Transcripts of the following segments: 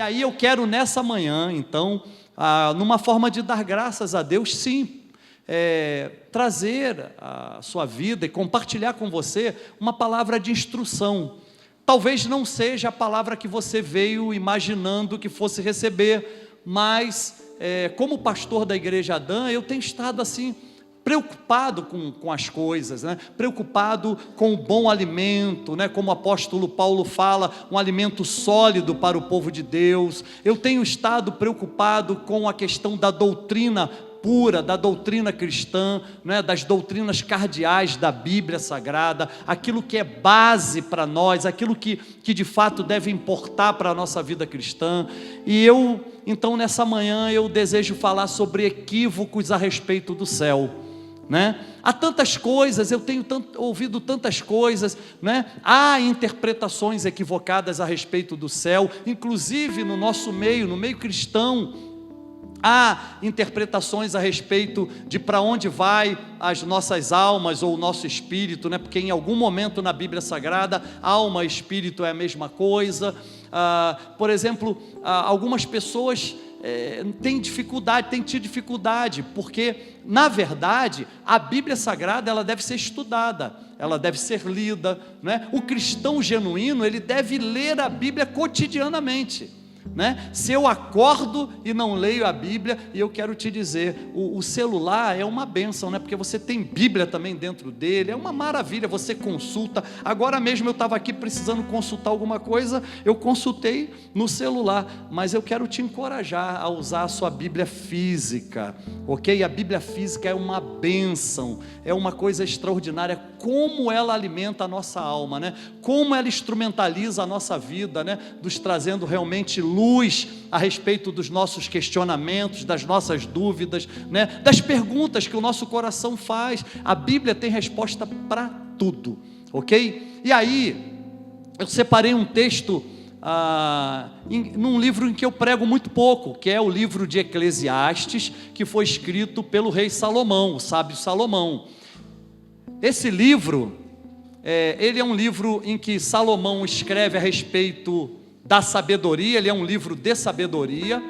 aí eu quero nessa manhã, então, numa forma de dar graças a Deus, sim, trazer a sua vida e compartilhar com você uma palavra de instrução. Talvez não seja a palavra que você veio imaginando que fosse receber, mas como pastor da Igreja Adã, eu tenho estado assim, preocupado com as coisas, né? Preocupado com o bom alimento, né? Como o apóstolo Paulo fala, um alimento sólido para o povo de Deus. Eu tenho estado preocupado com a questão da doutrina pura, da doutrina cristã, né? Das doutrinas cardeais da Bíblia Sagrada, aquilo que é base para nós, aquilo que de fato deve importar para a nossa vida cristã. E então nessa manhã eu desejo falar sobre equívocos a respeito do céu, né? Há tantas coisas, eu tenho ouvido tantas coisas, né? Há interpretações equivocadas a respeito do céu, inclusive no nosso meio, no meio cristão. Há interpretações a respeito de para onde vai as nossas almas ou o nosso espírito, né? Porque em algum momento na Bíblia Sagrada, alma e espírito é a mesma coisa. Por exemplo, algumas pessoas têm tido dificuldade, porque, na verdade, a Bíblia Sagrada ela deve ser estudada, ela deve ser lida, né? O cristão genuíno, ele deve ler a Bíblia cotidianamente, né? Se eu acordo e não leio a Bíblia, e eu quero te dizer, o celular é uma bênção, né? Porque você tem Bíblia também dentro dele, é uma maravilha, você consulta. Agora mesmo eu estava aqui precisando consultar alguma coisa, eu consultei no celular, mas eu quero te encorajar a usar a sua Bíblia física, ok? A Bíblia física é uma bênção, é uma coisa extraordinária, como ela alimenta a nossa alma, né? Como ela instrumentaliza a nossa vida, né? Nos trazendo realmente luz a respeito dos nossos questionamentos, das nossas dúvidas, né? Das perguntas que o nosso coração faz. A Bíblia tem resposta para tudo, ok? E aí, eu separei um texto num livro em que eu prego muito pouco, que é o livro de Eclesiastes, que foi escrito pelo rei Salomão, o sábio Salomão. Esse livro, ele é um livro em que Salomão escreve a respeito da sabedoria, ele é um livro de sabedoria,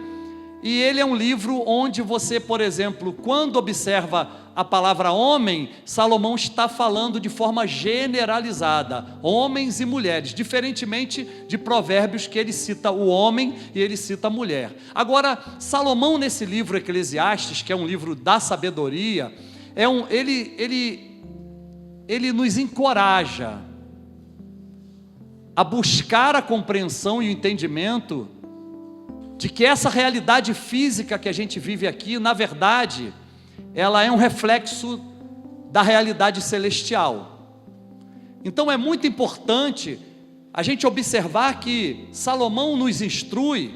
e ele é um livro onde você, por exemplo, quando observa a palavra homem, Salomão está falando de forma generalizada, homens e mulheres, diferentemente de Provérbios, que ele cita o homem e ele cita a mulher. Agora, Salomão nesse livro Eclesiastes, que é um livro da sabedoria, ele nos encoraja a buscar a compreensão e o entendimento de que essa realidade física que a gente vive aqui, na verdade, ela é um reflexo da realidade celestial. Então é muito importante a gente observar que Salomão nos instrui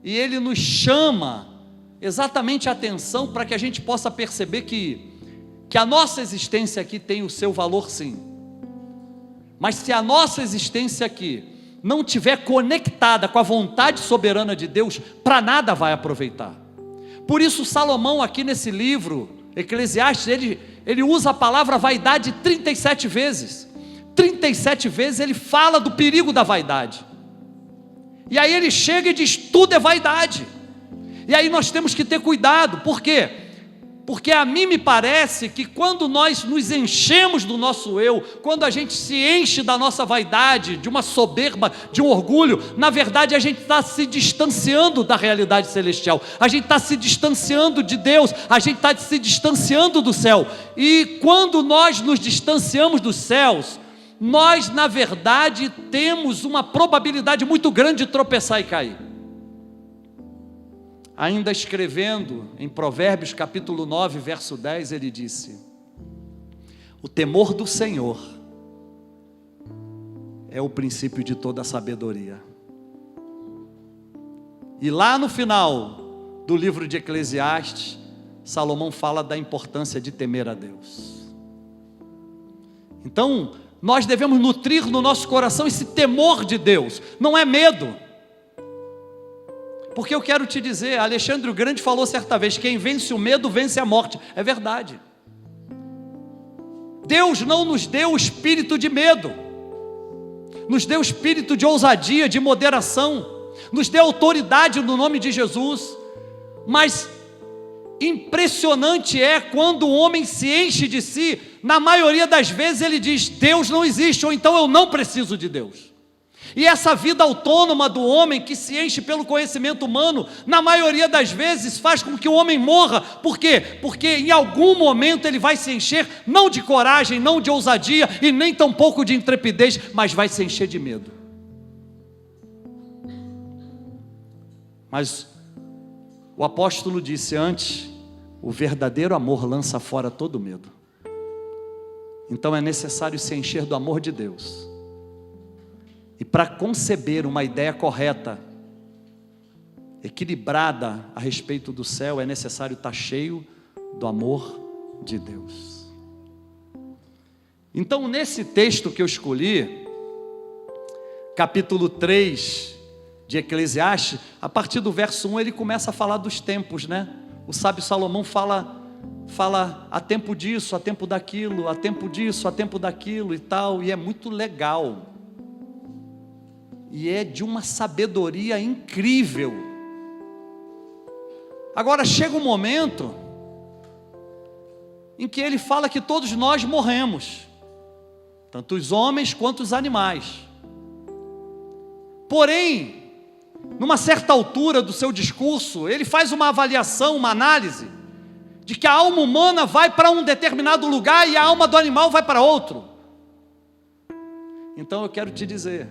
e ele nos chama exatamente a atenção para que a gente possa perceber que a nossa existência aqui tem o seu valor, sim. Mas se a nossa existência aqui não estiver conectada com a vontade soberana de Deus, para nada vai aproveitar. Por isso Salomão aqui nesse livro, Eclesiastes, ele usa a palavra vaidade 37 vezes. 37 vezes ele fala do perigo da vaidade. E aí ele chega e diz, tudo é vaidade. E aí nós temos que ter cuidado, por quê? Porque a mim me parece que quando nós nos enchemos do nosso eu, quando a gente se enche da nossa vaidade, de uma soberba, de um orgulho, na verdade a gente está se distanciando da realidade celestial, a gente está se distanciando de Deus, a gente está se distanciando do céu. E quando nós nos distanciamos dos céus, nós na verdade temos uma probabilidade muito grande de tropeçar e cair. Ainda escrevendo em Provérbios capítulo 9, verso 10, ele disse: o temor do Senhor é o princípio de toda a sabedoria. E lá no final do livro de Eclesiastes, Salomão fala da importância de temer a Deus. Então, nós devemos nutrir no nosso coração esse temor de Deus, não é medo. Porque eu quero te dizer, Alexandre o Grande falou certa vez, quem vence o medo vence a morte. É verdade. Deus não nos deu o espírito de medo, nos deu o espírito de ousadia, de moderação. nos dê autoridade no nome de Jesus. Mas impressionante é quando o homem se enche de si, na maioria das vezes ele diz: Deus não existe, ou então eu não preciso de Deus. E essa vida autônoma do homem que se enche pelo conhecimento humano, na maioria das vezes faz com que o homem morra. Por quê? Porque em algum momento ele vai se encher, não de coragem, não de ousadia e nem tampouco de intrepidez, mas vai se encher de medo. Mas o apóstolo disse antes: o verdadeiro amor lança fora todo medo. Então é necessário se encher do amor de Deus. E para conceber uma ideia correta, equilibrada a respeito do céu, é necessário estar cheio do amor de Deus. Então, nesse texto que eu escolhi, capítulo 3 de Eclesiastes, a partir do verso 1 ele começa a falar dos tempos, né? O sábio Salomão fala há tempo disso, há tempo daquilo, há tempo disso, há tempo daquilo e tal, e é muito legal. E é de uma sabedoria incrível. Agora chega um momento em que ele fala que todos nós morremos, tanto os homens quanto os animais. Porém, numa certa altura do seu discurso, ele faz uma avaliação, uma análise, de que a alma humana vai para um determinado lugar e a alma do animal vai para outro. Então eu quero te dizer,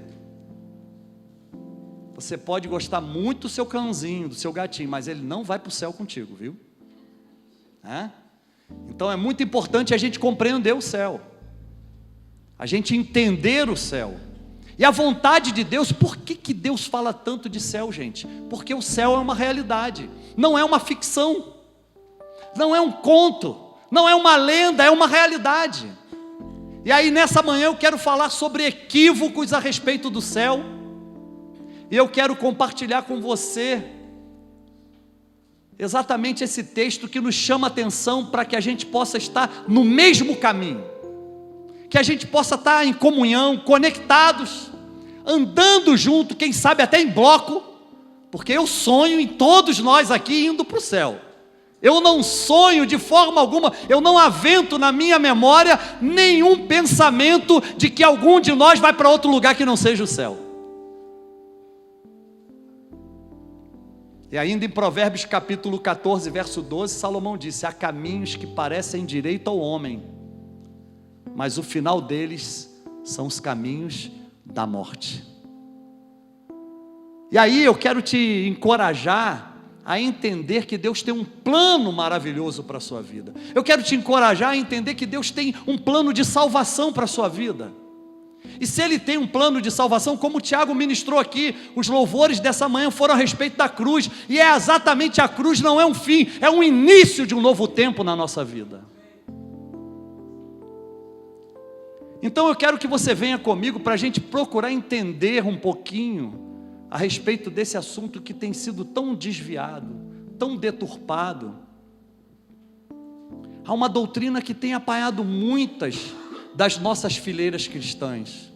você pode gostar muito do seu cãozinho, do seu gatinho, mas ele não vai para o céu contigo, viu? Então é muito importante a gente compreender o céu, a gente entender o céu. E a vontade de Deus. Por que Deus fala tanto de céu, gente? Porque o céu é uma realidade, não é uma ficção, não é um conto, não é uma lenda, é uma realidade. E aí nessa manhã eu quero falar sobre equívocos a respeito do céu. E eu quero compartilhar com você exatamente esse texto que nos chama a atenção para que a gente possa estar no mesmo caminho, que a gente possa estar em comunhão, conectados, andando junto, quem sabe até em bloco, porque eu sonho em todos nós aqui indo para o céu. Eu não sonho de forma alguma, eu não avento na minha memória nenhum pensamento de que algum de nós vai para outro lugar que não seja o céu. E ainda em Provérbios capítulo 14, verso 12, Salomão disse: há caminhos que parecem direito ao homem, mas o final deles são os caminhos da morte. E aí eu quero te encorajar a entender que Deus tem um plano maravilhoso para a sua vida. Eu quero te encorajar a entender que Deus tem um plano de salvação para a sua vida. E se Ele tem um plano de salvação, como o Tiago ministrou aqui, os louvores dessa manhã foram a respeito da cruz, e é exatamente a cruz, não é um fim, é um início de um novo tempo na nossa vida. Então eu quero que você venha comigo para a gente procurar entender um pouquinho a respeito desse assunto que tem sido tão desviado, tão deturpado. Há uma doutrina que tem apanhado muitas das nossas fileiras cristãs.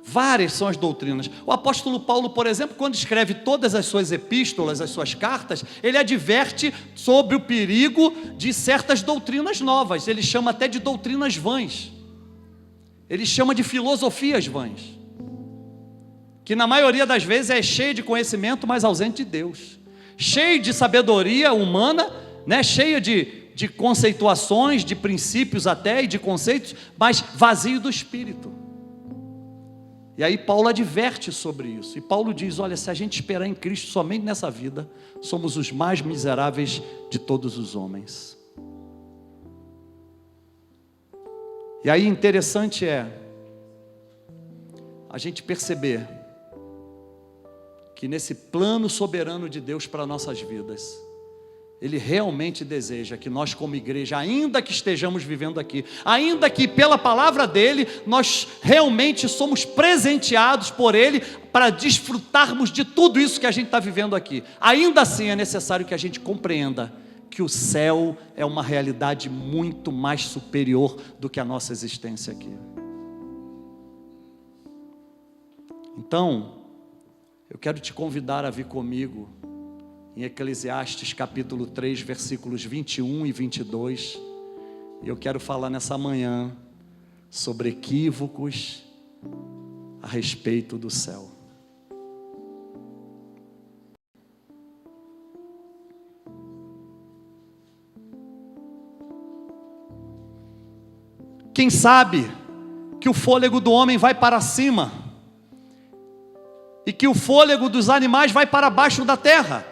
Várias são as doutrinas. O apóstolo Paulo, por exemplo, quando escreve todas as suas epístolas, as suas cartas, ele adverte sobre o perigo de certas doutrinas novas. Ele chama até de doutrinas vãs. Ele chama de filosofias vãs, que na maioria das vezes é cheia de conhecimento, mas ausente de Deus, cheio de sabedoria humana, né? Cheia de conceituações, de princípios até e de conceitos, mas vazio do Espírito. E aí Paulo adverte sobre isso, e Paulo diz: olha, se a gente esperar em Cristo somente nessa vida, somos os mais miseráveis de todos os homens. E aí interessante é a gente perceber que nesse plano soberano de Deus para nossas vidas, Ele realmente deseja que nós como igreja, ainda que estejamos vivendo aqui, ainda que pela palavra dEle, nós realmente somos presenteados por Ele para desfrutarmos de tudo isso que a gente está vivendo aqui. Ainda assim é necessário que a gente compreenda que o céu é uma realidade muito mais superior do que a nossa existência aqui. Então, Eu quero te convidar a vir comigo em Eclesiastes capítulo 3, versículos 21 e 22. E eu quero falar nessa manhã sobre equívocos a respeito do céu. Quem sabe que o fôlego do homem vai para cima e que o fôlego dos animais vai para baixo da terra?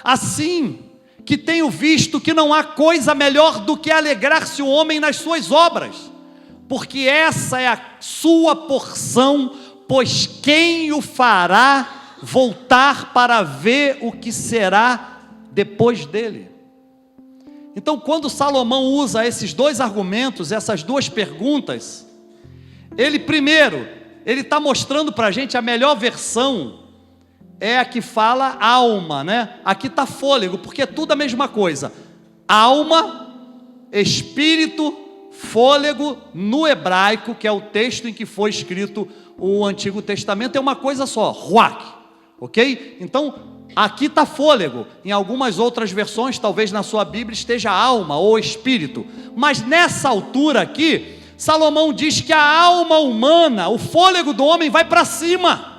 Assim que tenho visto que não há coisa melhor do que alegrar-se o homem nas suas obras, porque essa é a sua porção, pois quem o fará voltar para ver o que será depois dele? Então, quando Salomão usa esses dois argumentos, essas duas perguntas, ele está mostrando para a gente a melhor versão, é a que fala alma, né? Aqui está fôlego, porque é tudo a mesma coisa. Alma, espírito, fôlego, no hebraico, que é o texto em que foi escrito o Antigo Testamento, é uma coisa só, ruach, ok? Então, aqui está fôlego. Em algumas outras versões, talvez na sua Bíblia esteja alma ou espírito, mas nessa altura aqui, Salomão diz que a alma humana, o fôlego do homem vai para cima,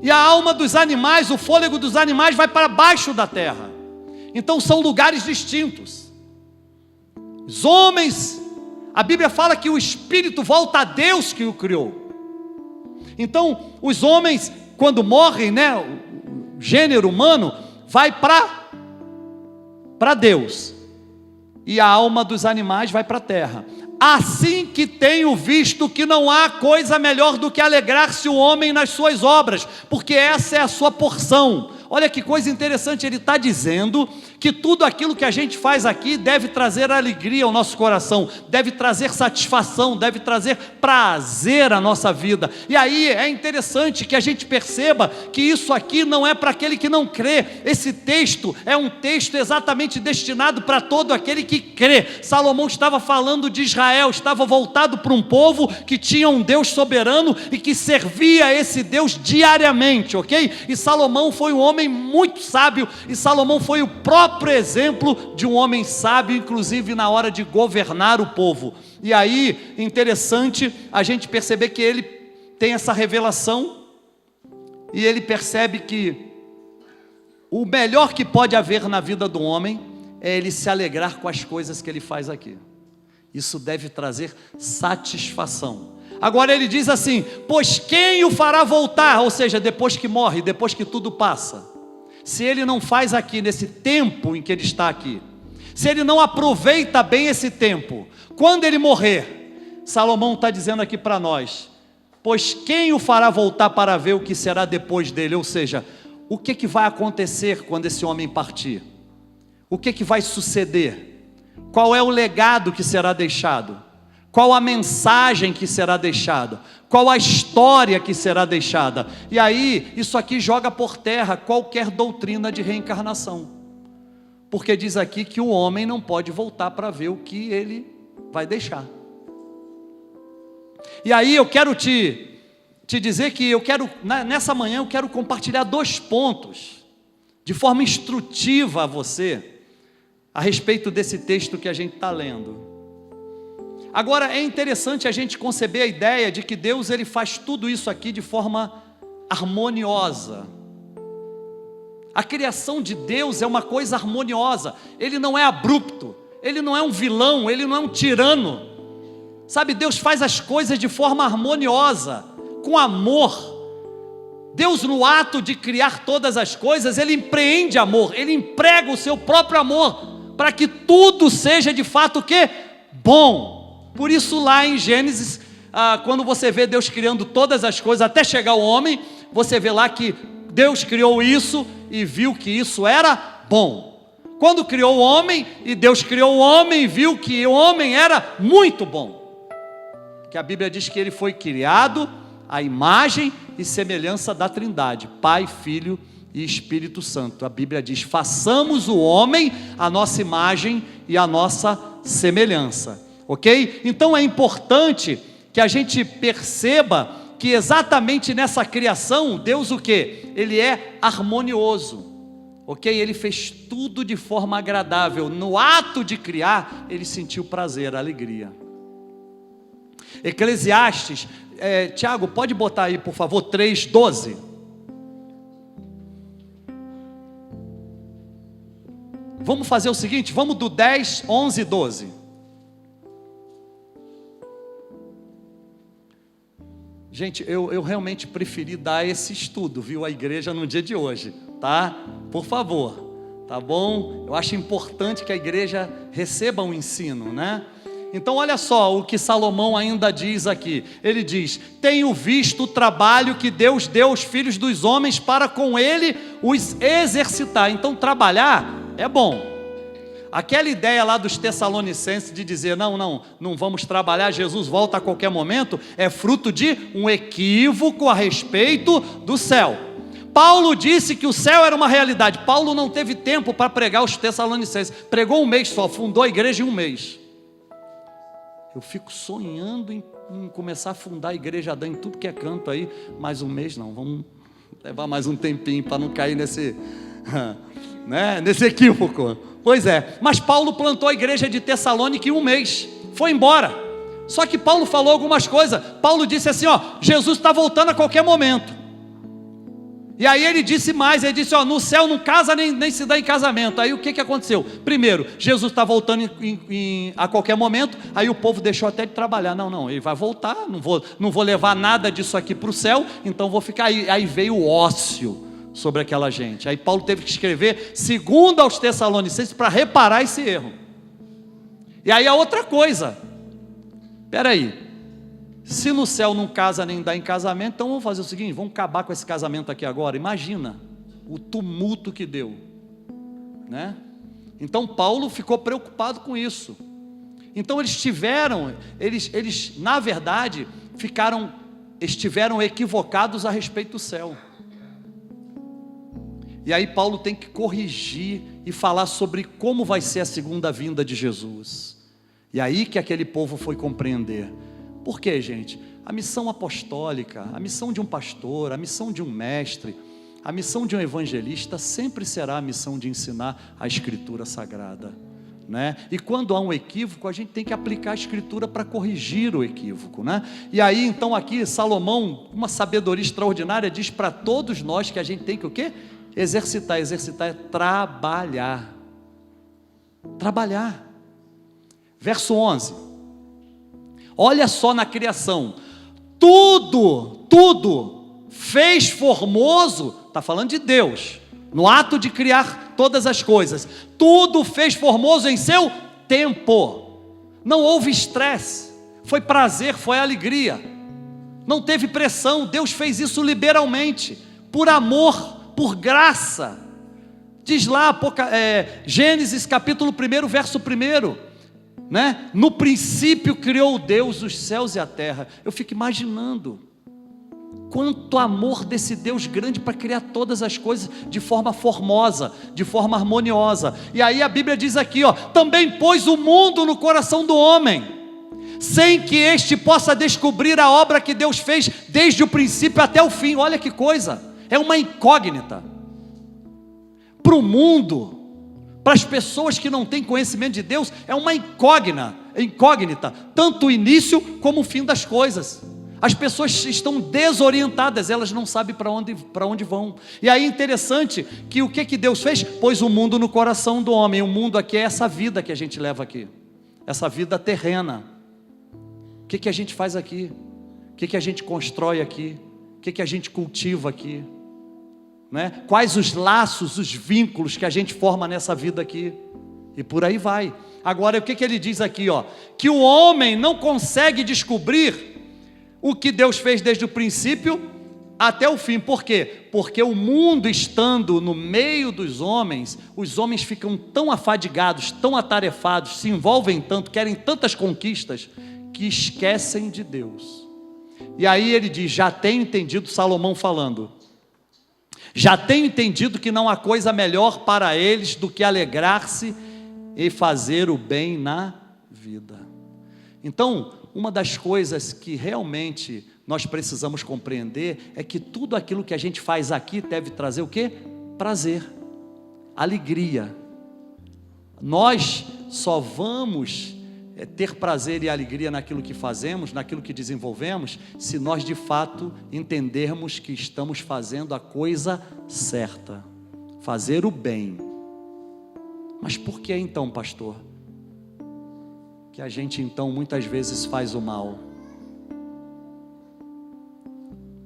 e a alma dos animais, o fôlego dos animais vai para baixo da terra. Então são lugares distintos. Os homens, a Bíblia fala que o espírito volta a Deus que o criou. Então os homens, quando morrem, né, o gênero humano vai para Deus, e a alma dos animais vai para a terra. Assim que tenho visto que não há coisa melhor do que alegrar-se o homem nas suas obras, porque essa é a sua porção. Olha que coisa interessante, ele está dizendo que tudo aquilo que a gente faz aqui deve trazer alegria ao nosso coração, deve trazer satisfação, deve trazer prazer à nossa vida. E aí é interessante que a gente perceba que isso aqui não é para aquele que não crê. Esse texto é um texto exatamente destinado para todo aquele que crê. Salomão estava falando de Israel, estava voltado para um povo que tinha um Deus soberano e que servia a esse Deus diariamente, ok? E Salomão foi um homem muito sábio, e Salomão foi o próprio exemplo de um homem sábio, inclusive na hora de governar o povo. E aí, interessante a gente perceber que ele tem essa revelação, e ele percebe que o melhor que pode haver na vida do homem é ele se alegrar com as coisas que ele faz aqui. Isso deve trazer satisfação. Agora ele diz assim: pois quem o fará voltar? Ou seja, depois que morre, depois que tudo passa. Se ele não faz aqui nesse tempo em que ele está aqui, se ele não aproveita bem esse tempo, quando ele morrer, Salomão está dizendo aqui para nós: pois quem o fará voltar para ver o que será depois dele? Ou seja, o que vai acontecer quando esse homem partir? O que vai suceder? Qual é o legado que será deixado? Qual a mensagem que será deixada? Qual a história que será deixada? E aí, isso aqui joga por terra qualquer doutrina de reencarnação, porque diz aqui que o homem não pode voltar para ver o que ele vai deixar. E aí eu quero te dizer que nessa manhã eu quero compartilhar 2 pontos, de forma instrutiva a você, a respeito desse texto que a gente está lendo. Agora é interessante a gente conceber a ideia de que Deus ele faz tudo isso aqui de forma harmoniosa. A criação de Deus é uma coisa harmoniosa. Ele não é abrupto, ele não é um vilão, ele não é um tirano. Sabe, Deus faz as coisas de forma harmoniosa, com amor. Deus, no ato de criar todas as coisas, ele empreende amor, ele emprega o seu próprio amor para que tudo seja de fato o quê? Bom. Por isso lá em Gênesis, quando você vê Deus criando todas as coisas, até chegar ao homem, você vê lá que Deus criou isso e viu que isso era bom. Quando criou o homem, e Deus criou o homem e viu que o homem era muito bom. Que a Bíblia diz que ele foi criado à imagem e semelhança da Trindade, Pai, Filho e Espírito Santo. A Bíblia diz: façamos o homem à nossa imagem e à nossa semelhança. Ok? Então é importante que a gente perceba que exatamente nessa criação, Deus o quê? Ele é harmonioso, ok? Ele fez tudo de forma agradável. No ato de criar, ele sentiu prazer, alegria. Eclesiastes, Tiago, pode botar aí, por favor, 3:12. Vamos fazer o seguinte, vamos do 10, 11 e 12. Gente, eu realmente preferi dar esse estudo, viu, à igreja no dia de hoje, tá? Por favor, tá bom? Eu acho importante que a igreja receba um ensino, né? Então olha só o que Salomão ainda diz aqui. Ele diz: tenho visto o trabalho que Deus deu aos filhos dos homens para com ele os exercitar. Então trabalhar é bom. Aquela ideia lá dos Tessalonicenses de dizer, não vamos trabalhar, Jesus volta a qualquer momento, é fruto de um equívoco a respeito do céu. Paulo disse que o céu era uma realidade. Paulo não teve tempo para pregar os Tessalonicenses, pregou um mês só, fundou a igreja em um mês. Eu fico sonhando em começar a fundar a igreja em tudo que é canto aí, mais um mês não, vamos levar mais um tempinho para não cair nesse equívoco. Pois é, mas Paulo plantou a igreja de Tessalônica em um mês, foi embora. Só que Paulo falou algumas coisas. Paulo disse assim, Jesus está voltando a qualquer momento. E aí ele disse mais, ele disse, no céu não casa nem se dá em casamento. Aí o que aconteceu? Primeiro, Jesus está voltando a qualquer momento. Aí o povo deixou até de trabalhar. Não, ele vai voltar, não vou levar nada disso aqui para o céu, então vou ficar aí. Aí veio o ócio sobre aquela gente. Aí Paulo teve que escrever segundo aos Tessalonicenses para reparar esse erro. E aí a outra coisa, peraí, se no céu não casa nem dá em casamento, então vamos fazer o seguinte, vamos acabar com esse casamento aqui agora. Imagina o tumulto que deu, né? Então Paulo ficou preocupado com isso. Então eles na verdade estiveram equivocados a respeito do céu. E aí Paulo tem que corrigir e falar sobre como vai ser a segunda vinda de Jesus. E aí que aquele povo foi compreender. Por quê, gente? A missão apostólica, a missão de um pastor, a missão de um mestre, a missão de um evangelista sempre será a missão de ensinar a Escritura Sagrada, né? E quando há um equívoco, a gente tem que aplicar a Escritura para corrigir o equívoco, né? E aí, então, aqui, Salomão, uma sabedoria extraordinária, diz para todos nós que a gente tem que o quê? Exercitar é trabalhar. Trabalhar. Verso 11. Olha só na criação, tudo fez formoso, está falando de Deus, no ato de criar todas as coisas, tudo fez formoso em seu tempo, não houve estresse, foi prazer, foi alegria, não teve pressão, Deus fez isso liberalmente, por amor, por graça. Diz lá, Gênesis capítulo 1, verso 1, né? No princípio criou Deus os céus e a terra. Eu fico imaginando quanto amor desse Deus grande para criar todas as coisas de forma formosa, de forma harmoniosa. E aí a Bíblia diz aqui, também pôs o mundo no coração do homem, sem que este possa descobrir a obra que Deus fez desde o princípio até o fim. Olha que coisa, é uma incógnita para o mundo. Para as pessoas que não têm conhecimento de Deus, é uma incógnita, tanto o início como o fim das coisas. As pessoas estão desorientadas, elas não sabem para onde vão. E aí é interessante que o que Deus fez? Pôs o mundo no coração do homem. O mundo aqui é essa vida que a gente leva aqui, essa vida terrena. O que a gente faz aqui? O que a gente constrói aqui? O que a gente cultiva aqui? Né? Quais os laços, os vínculos que a gente forma nessa vida aqui, e por aí vai. Agora o que ele diz aqui, que o homem não consegue descobrir o que Deus fez desde o princípio até o fim. Por quê? Porque o mundo estando no meio dos homens, os homens ficam tão afadigados, tão atarefados, se envolvem tanto, querem tantas conquistas, que esquecem de Deus. E aí ele diz, já tenho entendido, Salomão falando, já tenho entendido que não há coisa melhor para eles do que alegrar-se e fazer o bem na vida. Então, uma das coisas que realmente nós precisamos compreender é que tudo aquilo que a gente faz aqui deve trazer o quê? Prazer, alegria. Nós só vamos ter prazer e alegria naquilo que fazemos, naquilo que desenvolvemos, se nós de fato entendermos que estamos fazendo a coisa certa, fazer o bem. Mas por que então, pastor, que a gente então muitas vezes faz o mal?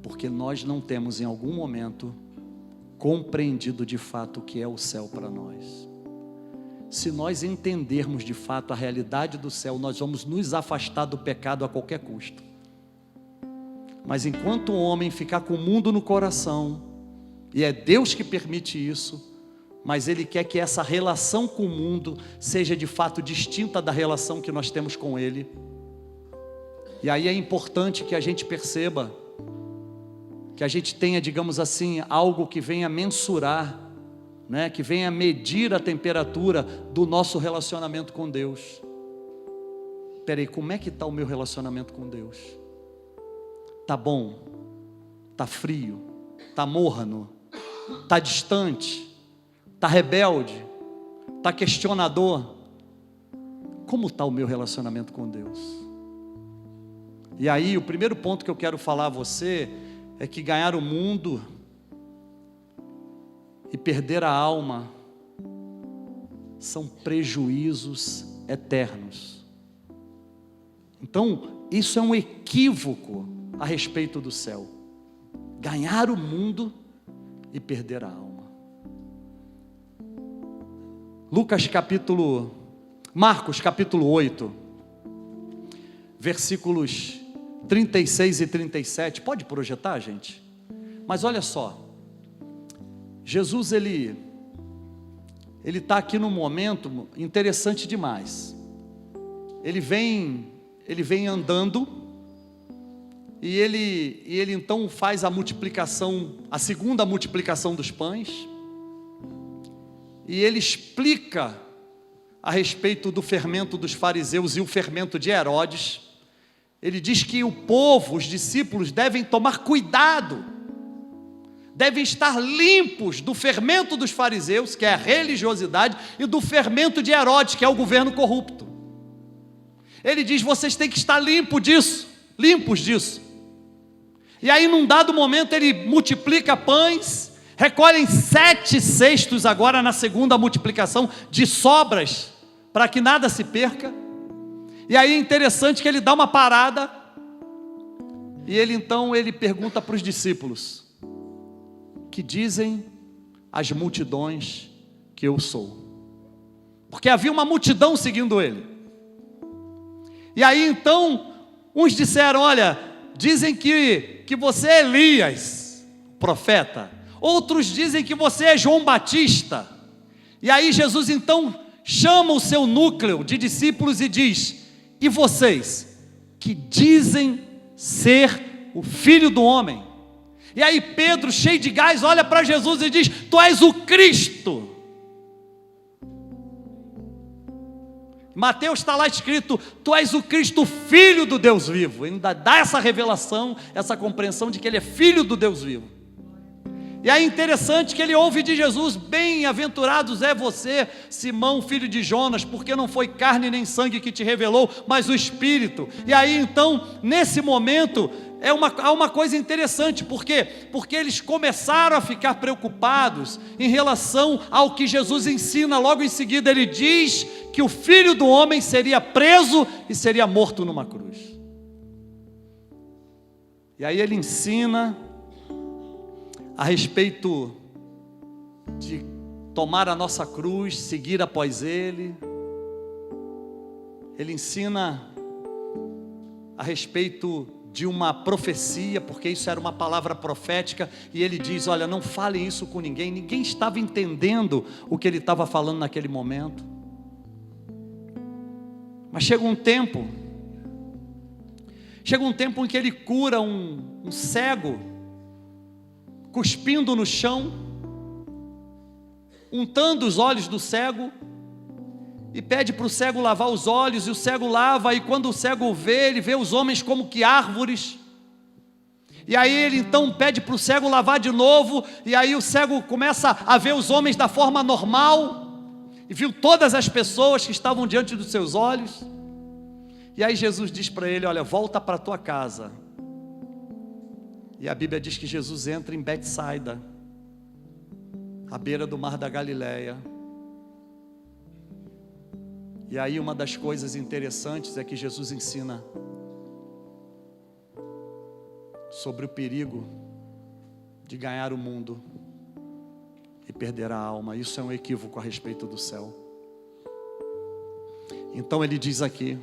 Porque nós não temos em algum momento compreendido de fato o que é o céu para nós. Se nós entendermos de fato a realidade do céu, nós vamos nos afastar do pecado a qualquer custo. Mas enquanto o homem ficar com o mundo no coração, e é Deus que permite isso, mas Ele quer que essa relação com o mundo seja de fato distinta da relação que nós temos com Ele. E aí é importante que a gente perceba, que a gente tenha, digamos assim, algo que venha mensurar, né, que venha medir a temperatura do nosso relacionamento com Deus. Espera aí, como é que está o meu relacionamento com Deus? Está bom? Está frio? Está morno? Está distante? Está rebelde? Está questionador? Como está o meu relacionamento com Deus? E aí, o primeiro ponto que eu quero falar a você é que ganhar o mundo e perder a alma são prejuízos eternos. Então, isso é um equívoco a respeito do céu. Ganhar o mundo e perder a alma. Marcos capítulo 8, versículos 36 e 37, pode projetar, gente? Mas olha só, Jesus ele está aqui num momento interessante demais. Ele vem andando, e ele então faz a multiplicação, a segunda multiplicação dos pães, e ele explica a respeito do fermento dos fariseus e o fermento de Herodes. Ele diz que o povo, os discípulos, devem tomar cuidado, devem estar limpos do fermento dos fariseus, que é a religiosidade, e do fermento de Herodes, que é o governo corrupto. Ele diz, vocês têm que estar limpos disso. E aí num dado momento ele multiplica pães, recolhem 7 cestos agora na segunda multiplicação de sobras, para que nada se perca. E aí é interessante que ele dá uma parada, e ele pergunta para os discípulos, que dizem as multidões que eu sou? Porque havia uma multidão seguindo ele. E aí então, uns disseram, olha, dizem que você é Elias, profeta. Outros dizem que você é João Batista. E aí Jesus então chama o seu núcleo de discípulos e diz, e vocês, que dizem ser o Filho do Homem? E aí Pedro, cheio de gás, olha para Jesus e diz, tu és o Cristo. Mateus está lá escrito, tu és o Cristo, Filho do Deus vivo. Ainda dá essa revelação, essa compreensão de que ele é Filho do Deus vivo. E aí interessante que ele ouve de Jesus, bem-aventurados é você, Simão, filho de Jonas, porque não foi carne nem sangue que te revelou, mas o Espírito. E aí então, nesse momento, há uma coisa interessante, por quê? Porque eles começaram a ficar preocupados em relação ao que Jesus ensina. Logo em seguida ele diz que o Filho do Homem seria preso e seria morto numa cruz. E aí ele ensina a respeito de tomar a nossa cruz, seguir após Ele. Ele ensina a respeito de uma profecia, porque isso era uma palavra profética, e ele diz, olha, não falem isso com ninguém. Ninguém estava entendendo o que ele estava falando naquele momento. Mas chega um tempo em que ele cura um cego, cuspindo no chão, untando os olhos do cego, e pede para o cego lavar os olhos, e o cego lava, e quando o cego vê, ele vê os homens como que árvores, E aí ele então pede para o cego lavar de novo, e aí o cego começa a ver os homens da forma normal, e viu todas as pessoas que estavam diante dos seus olhos. E aí Jesus diz para ele: olha, volta para a tua casa. E a Bíblia diz que Jesus entra em Betsaida, à beira do mar da Galileia. E aí uma das coisas interessantes é que Jesus ensina sobre o perigo de ganhar o mundo e perder a alma. Isso é um equívoco a respeito do céu. Então ele diz aqui: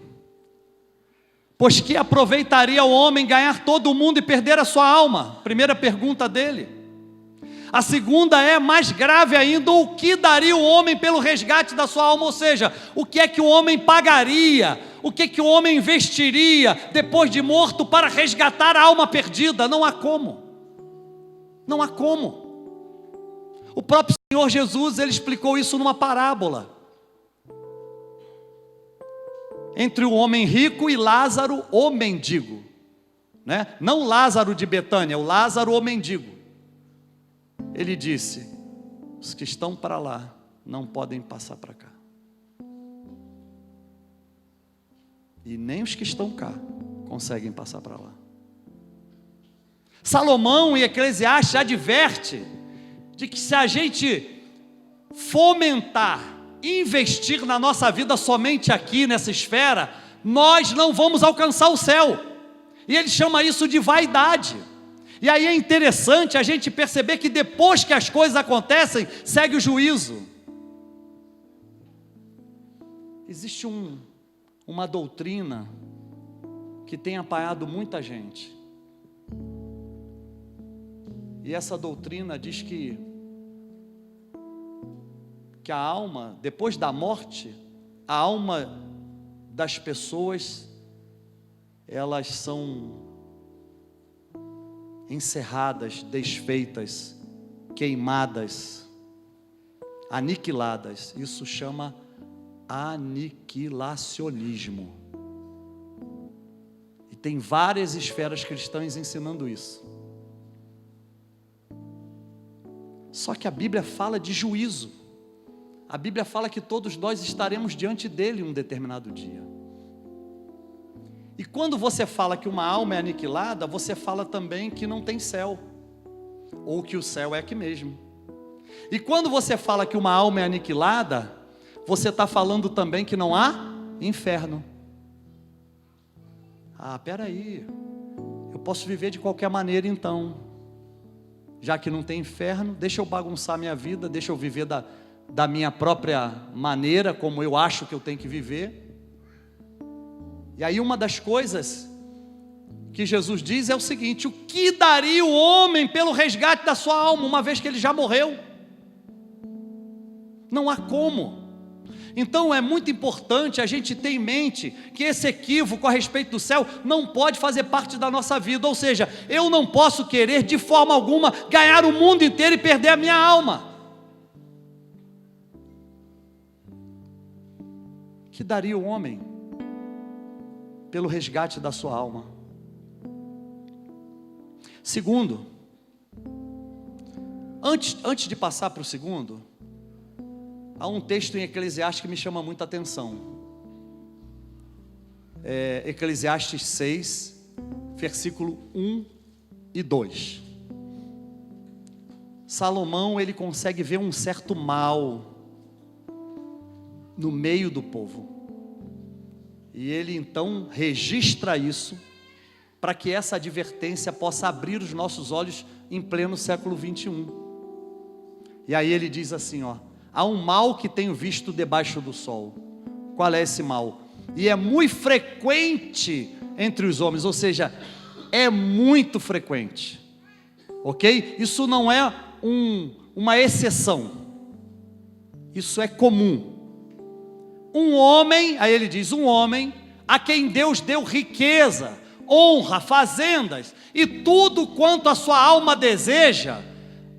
pois que aproveitaria o homem ganhar todo o mundo e perder a sua alma? Primeira pergunta dele. A segunda é mais grave ainda: o que daria o homem pelo resgate da sua alma? Ou seja, o que é que o homem pagaria? O que é que o homem investiria depois de morto para resgatar a alma perdida? Não há como. Não há como. O próprio Senhor Jesus, ele explicou isso numa parábola entre o homem rico e Lázaro, o mendigo, né? Não Lázaro de Betânia, o Lázaro, o mendigo. Ele disse: os que estão para lá não podem passar para cá, e nem os que estão cá conseguem passar para lá. Salomão em Eclesiastes adverte de que se a gente fomentar, investir na nossa vida somente aqui nessa esfera, nós não vamos alcançar o céu. E ele chama isso de vaidade. E aí é interessante a gente perceber que depois que as coisas acontecem, segue o juízo. Existe uma doutrina que tem apanhado muita gente. E essa doutrina diz que a alma, depois da morte, a alma das pessoas, elas são encerradas, desfeitas, queimadas, aniquiladas. Isso chama aniquilacionismo. E tem várias esferas cristãs ensinando isso. Só que a Bíblia fala de juízo. A Bíblia fala que todos nós estaremos diante dele um determinado dia. E quando você fala que uma alma é aniquilada, você fala também que não tem céu, ou que o céu é aqui mesmo. E quando você fala que uma alma é aniquilada, você está falando também que não há inferno. Ah, peraí, eu posso viver de qualquer maneira então. Já que não tem inferno, deixa eu bagunçar minha vida, deixa eu viver da minha própria maneira, como eu acho que eu tenho que viver. E aí uma das coisas que Jesus diz é o seguinte: o que daria o homem pelo resgate da sua alma, uma vez que ele já morreu? Não há como. Então é muito importante a gente ter em mente que esse equívoco a respeito do céu não pode fazer parte da nossa vida. Ou seja, eu não posso querer de forma alguma ganhar o mundo inteiro e perder a minha alma. O que daria o homem pelo resgate da sua alma? Segundo, antes de passar para o segundo, há um texto em Eclesiastes que me chama muita atenção. Eclesiastes 6, versículo 1 e 2. Salomão, ele consegue ver um certo mal no meio do povo. E ele então registra isso, para que essa advertência possa abrir os nossos olhos em pleno século 21. E aí ele diz assim, ó: há um mal que tenho visto debaixo do sol. Qual é esse mal? E é muito frequente entre os homens, ou seja, é muito frequente, ok? Isso não é uma exceção, isso é comum. Um homem, aí ele diz, um homem a quem Deus deu riqueza, honra, fazendas e tudo quanto a sua alma deseja.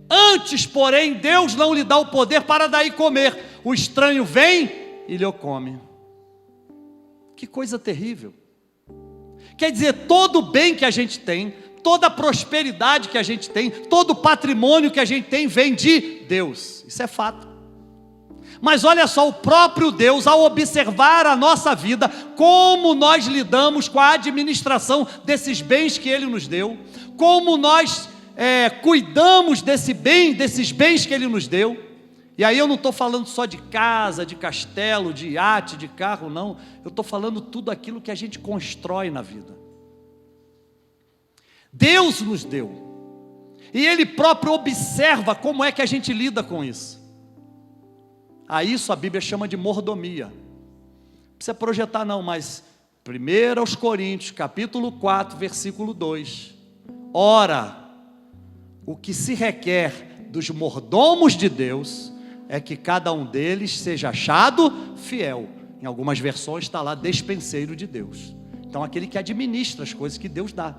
Antes, porém, Deus não lhe dá o poder para daí comer. O estranho vem e lhe o come. Que coisa terrível. Quer dizer, todo o bem que a gente tem, toda a prosperidade que a gente tem, todo o patrimônio que a gente tem vem de Deus. Isso é fato. Mas olha só, o próprio Deus, ao observar a nossa vida, como nós lidamos com a administração desses bens que Ele nos deu, como nós cuidamos desses bens que Ele nos deu. E aí eu não estou falando só de casa, de castelo, de iate, de carro, não. Eu estou falando tudo aquilo que a gente constrói na vida. Deus nos deu. E Ele próprio observa como é que a gente lida com isso. A isso a Bíblia chama de mordomia. Não precisa projetar não, mas 1 aos Coríntios, capítulo 4, versículo 2. Ora, o que se requer dos mordomos de Deus é que cada um deles seja achado fiel. Em algumas versões está lá, despenseiro de Deus. Então aquele que administra as coisas que Deus dá,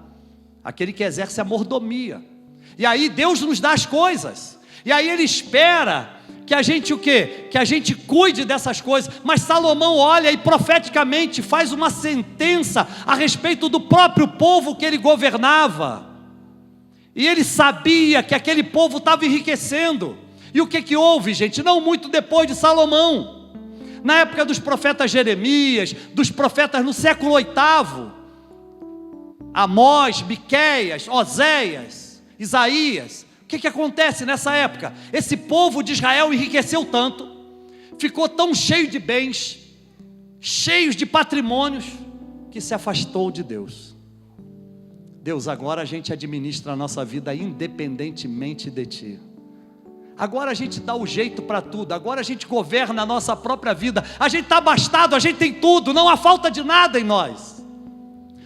aquele que exerce a mordomia. E aí Deus nos dá as coisas, e aí Ele espera que a gente o quê? Que a gente cuide dessas coisas. Mas Salomão olha e profeticamente faz uma sentença a respeito do próprio povo que ele governava. E ele sabia que aquele povo estava enriquecendo. E o que houve, gente? Não muito depois de Salomão, na época dos profetas Jeremias, dos profetas no século 8º, Amós, Miqueias, Oséias, Isaías. O que acontece nessa época? Esse povo de Israel enriqueceu tanto, ficou tão cheio de bens, cheios de patrimônios, que se afastou de Deus. Deus, agora a gente administra a nossa vida independentemente de Ti. Agora a gente dá o jeito para tudo, agora a gente governa a nossa própria vida, a gente está abastado, a gente tem tudo, não há falta de nada em nós.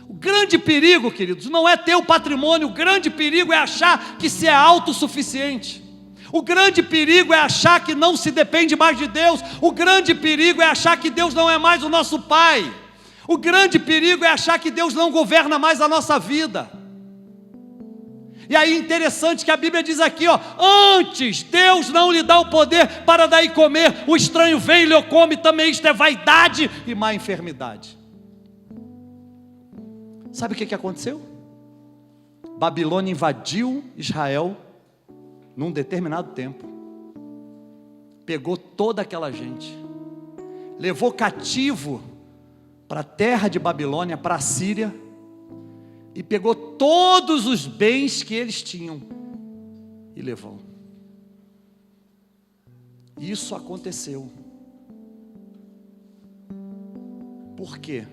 O grande perigo, queridos, não é ter o patrimônio, o grande perigo é achar que se é autossuficiente. O grande perigo é achar que não se depende mais de Deus. O grande perigo é achar que Deus não é mais o nosso Pai. O grande perigo é achar que Deus não governa mais a nossa vida. E aí interessante que a Bíblia diz aqui, ó, antes Deus não lhe dá o poder para daí comer, o estranho vem e lhe come, também isto é vaidade e má enfermidade. Sabe o que aconteceu? Babilônia invadiu Israel num determinado tempo, pegou toda aquela gente, levou cativo para a terra de Babilônia, para a Síria, e pegou todos os bens que eles tinham e levou. Isso aconteceu. Por quê?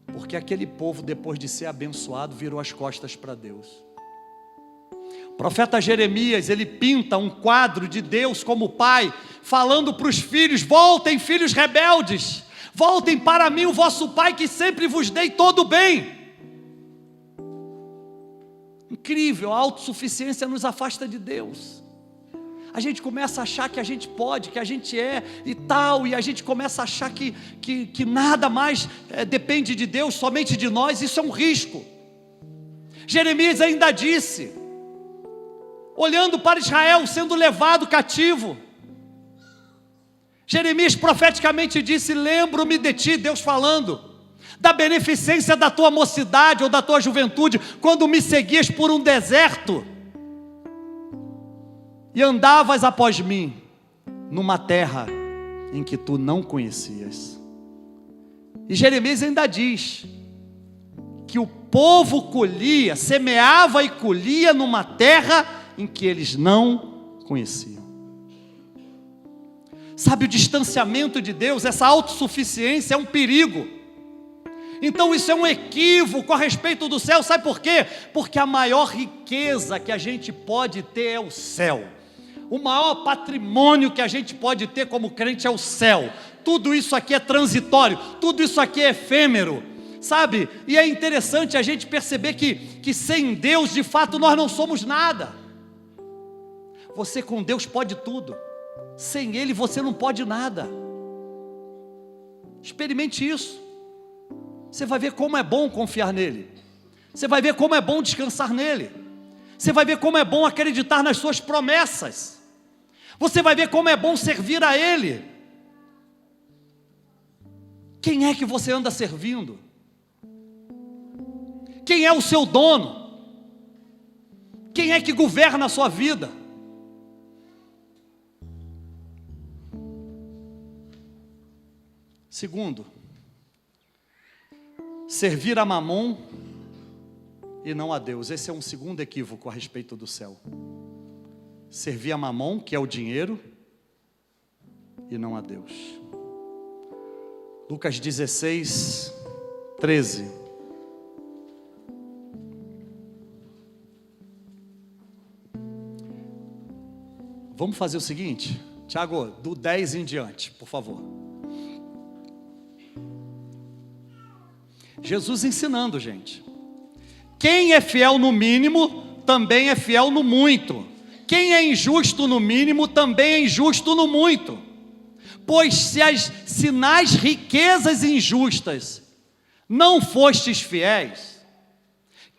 Porque aquele povo, depois de ser abençoado, virou as costas para Deus. O profeta Jeremias, ele pinta um quadro de Deus como pai, falando para os filhos: voltem, filhos rebeldes, voltem para mim, o vosso pai, que sempre vos dei todo o bem. Incrível, a autossuficiência nos afasta de Deus. A gente começa a achar que a gente pode, que a gente é e tal, e a gente começa a achar que nada mais depende de Deus, somente de nós. Isso é um risco. Jeremias ainda disse, olhando para Israel sendo levado cativo, Jeremias profeticamente disse: lembro-me de ti, Deus falando, da beneficência da tua mocidade ou da tua juventude, quando me seguias por um deserto e andavas após mim numa terra em que tu não conhecias. E Jeremias ainda diz que o povo colhia, semeava e colhia numa terra em que eles não conheciam. Sabe, o distanciamento de Deus, essa autossuficiência é um perigo. Então isso é um equívoco a respeito do céu. Sabe por quê? Porque a maior riqueza que a gente pode ter é o céu. O maior patrimônio que a gente pode ter como crente é o céu. Tudo isso aqui é transitório, tudo isso aqui é efêmero, sabe? E é interessante a gente perceber que sem Deus, de fato, nós não somos nada. Você com Deus pode tudo, sem Ele você não pode nada. Experimente isso. Você vai ver como é bom confiar nele. Você vai ver como é bom descansar nele. Você vai ver como é bom acreditar nas suas promessas. Você vai ver como é bom servir a Ele. Quem é que você anda servindo? Quem é o seu dono? Quem é que governa a sua vida? Segundo, servir a Mamon e não a Deus. Esse é um segundo equívoco a respeito do céu. Servir a Mamon, que é o dinheiro, e não a Deus. Lucas 16, 13. Vamos fazer o seguinte, Tiago, do 10 em diante, por favor. Jesus ensinando, gente. Quem é fiel no mínimo, também é fiel no muito. Quem é injusto no mínimo, também é injusto no muito. Pois se nas riquezas injustas não fostes fiéis,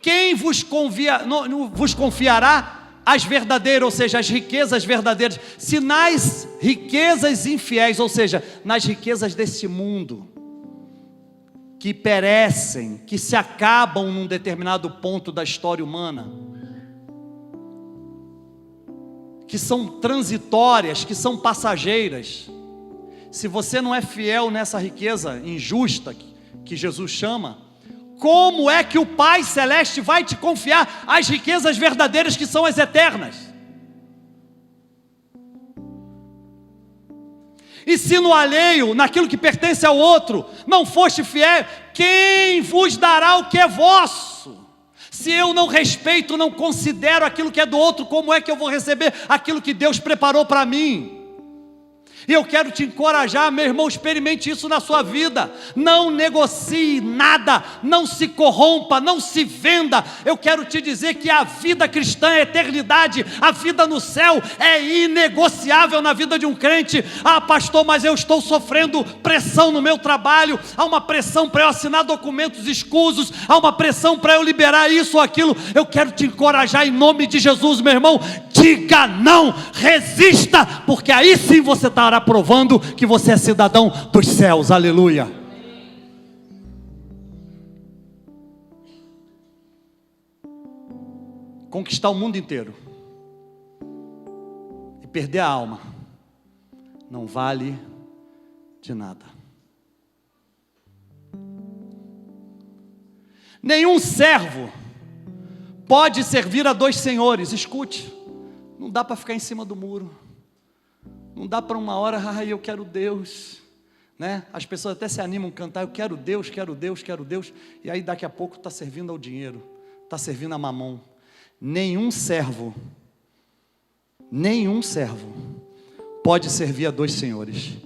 quem vos confiará as verdadeiras, ou seja, as riquezas verdadeiras? Se nas riquezas infiéis, ou seja, nas riquezas desse mundo, que perecem, que se acabam num determinado ponto da história humana, que são transitórias, que são passageiras. Se você não é fiel nessa riqueza injusta que Jesus chama, como é que o Pai Celeste vai te confiar as riquezas verdadeiras, que são as eternas? E se no alheio, naquilo que pertence ao outro, não foste fiel, quem vos dará o que é vosso? Se eu não respeito, não considero aquilo que é do outro, como é que eu vou receber aquilo que Deus preparou para mim? E eu quero te encorajar, meu irmão, experimente isso na sua vida. Não negocie nada, não se corrompa, não se venda. Eu quero te dizer que a vida cristã é eternidade, a vida no céu é inegociável na vida de um crente. Ah, pastor, mas eu estou sofrendo pressão no meu trabalho, há uma pressão para eu assinar documentos escusos, há uma pressão para eu liberar isso ou aquilo. Eu quero te encorajar em nome de Jesus, meu irmão. Diga não, resista, porque aí sim você estará provando que você é cidadão dos céus. Aleluia. Conquistar o mundo inteiro e perder a alma não vale de nada. Nenhum servo pode servir a dois senhores. Escute, não dá para ficar em cima do muro. Não dá para uma hora, eu quero Deus, né? As pessoas até se animam a cantar, eu quero Deus, quero Deus, quero Deus. E aí daqui a pouco está servindo ao dinheiro, está servindo a mamão. Nenhum servo pode servir a dois senhores,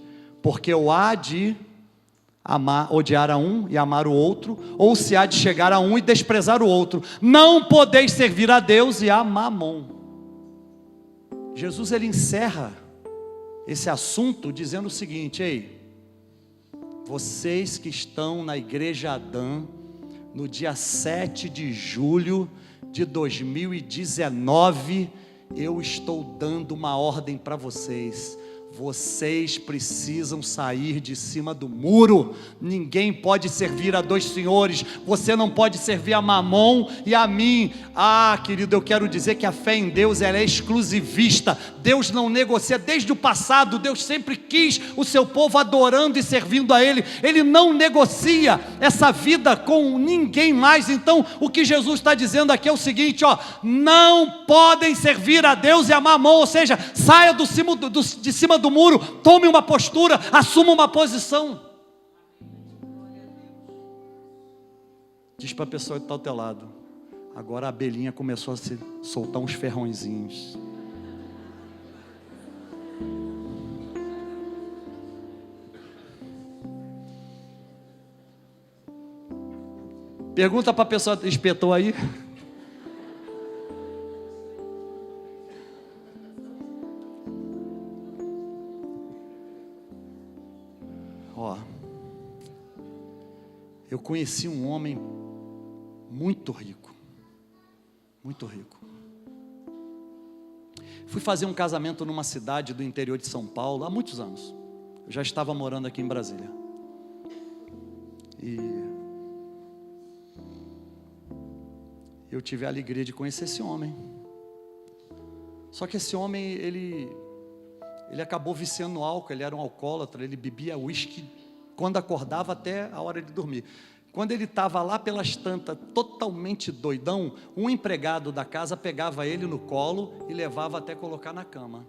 porque ou há de odiar a um e amar o outro, ou se há de chegar a um e desprezar o outro. Não podeis servir a Deus e a mamon. Jesus, ele encerra esse assunto dizendo o seguinte: ei, vocês que estão na igreja Adã, no dia 7 de julho de 2019, eu estou dando uma ordem para vocês. Vocês precisam sair de cima do muro. Ninguém pode servir a dois senhores. Você não pode servir a Mamon e a mim. Ah, querido, eu quero dizer que a fé em Deus, ela é exclusivista. Deus não negocia. Desde o passado, Deus sempre quis o seu povo adorando e servindo a Ele. Ele não negocia essa vida com ninguém mais. Então, o que Jesus está dizendo aqui é o seguinte, não podem servir a Deus e a Mamon. Ou seja, saia de cima do muro, tome uma postura, assuma uma posição. Diz para a pessoa que está ao teu lado: agora a abelhinha começou a se soltar uns ferrõezinhos. Pergunta para a pessoa: espetou aí? Eu conheci um homem muito rico, muito rico. Fui fazer um casamento numa cidade do interior de São Paulo há muitos anos. Eu já estava morando aqui em Brasília. E eu tive a alegria de conhecer esse homem. Só que esse homem, ele acabou viciando no álcool, ele era um alcoólatra, ele bebia uísque quando acordava até a hora de dormir. Quando ele estava lá pelas tantas, totalmente doidão, um empregado da casa pegava ele no colo e levava até colocar na cama.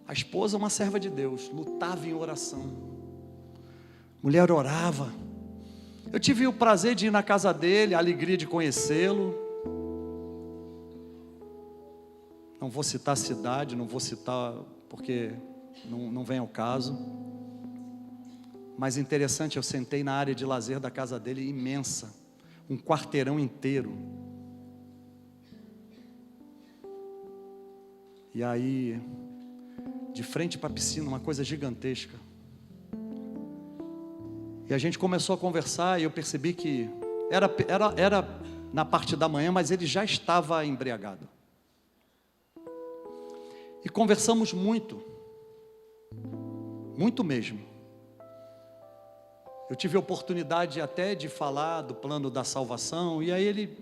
A esposa, uma serva de Deus, lutava em oração. Mulher orava. Eu tive o prazer de ir na casa dele, a alegria de conhecê-lo. Não vou citar a cidade, não vou citar porque não vem ao caso. Mas interessante, eu sentei na área de lazer da casa dele, imensa, um quarteirão inteiro. E aí, de frente para a piscina, uma coisa gigantesca. E a gente começou a conversar e eu percebi que era na parte da manhã, mas ele já estava embriagado. E conversamos muito, muito mesmo. Eu tive a oportunidade até de falar do plano da salvação, e aí ele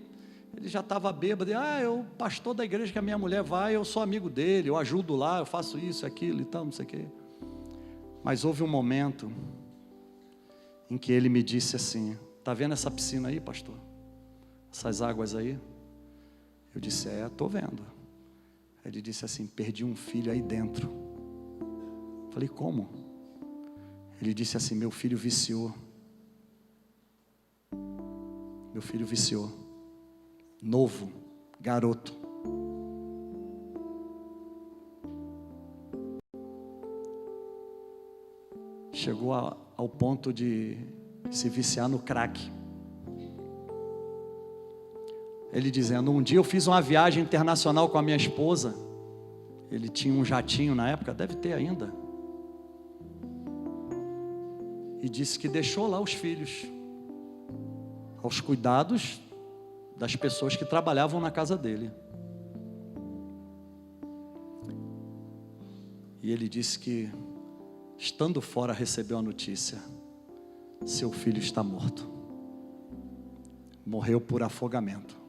já estava bêbado, eu pastor da igreja que a minha mulher vai, eu sou amigo dele, eu ajudo lá, eu faço isso, aquilo e tal, não sei o quê. Mas houve um momento em que ele me disse assim: está vendo essa piscina aí, pastor? Essas águas aí? Eu disse: estou vendo. Ele disse assim: perdi um filho aí dentro. Falei: como? Ele disse assim: meu filho viciou. Meu filho viciou. Novo, garoto. Chegou ao ponto de se viciar no crack. Ele dizendo: um dia eu fiz uma viagem internacional com a minha esposa. Ele tinha um jatinho na época, deve ter ainda. E disse que deixou lá os filhos aos cuidados das pessoas que trabalhavam na casa dele. E ele disse que, estando fora, recebeu a notícia: seu filho está morto. Morreu por afogamento.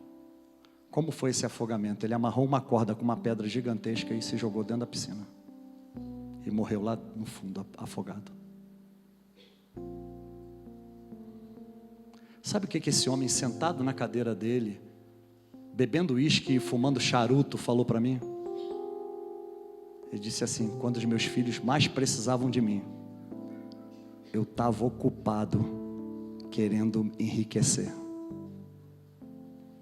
Como foi esse afogamento? Ele amarrou uma corda com uma pedra gigantesca e se jogou dentro da piscina. E morreu lá no fundo, afogado. Sabe o que esse homem, sentado na cadeira dele, bebendo uísque e fumando charuto, falou para mim? Ele disse assim: quando os meus filhos mais precisavam de mim, eu estava ocupado querendo enriquecer.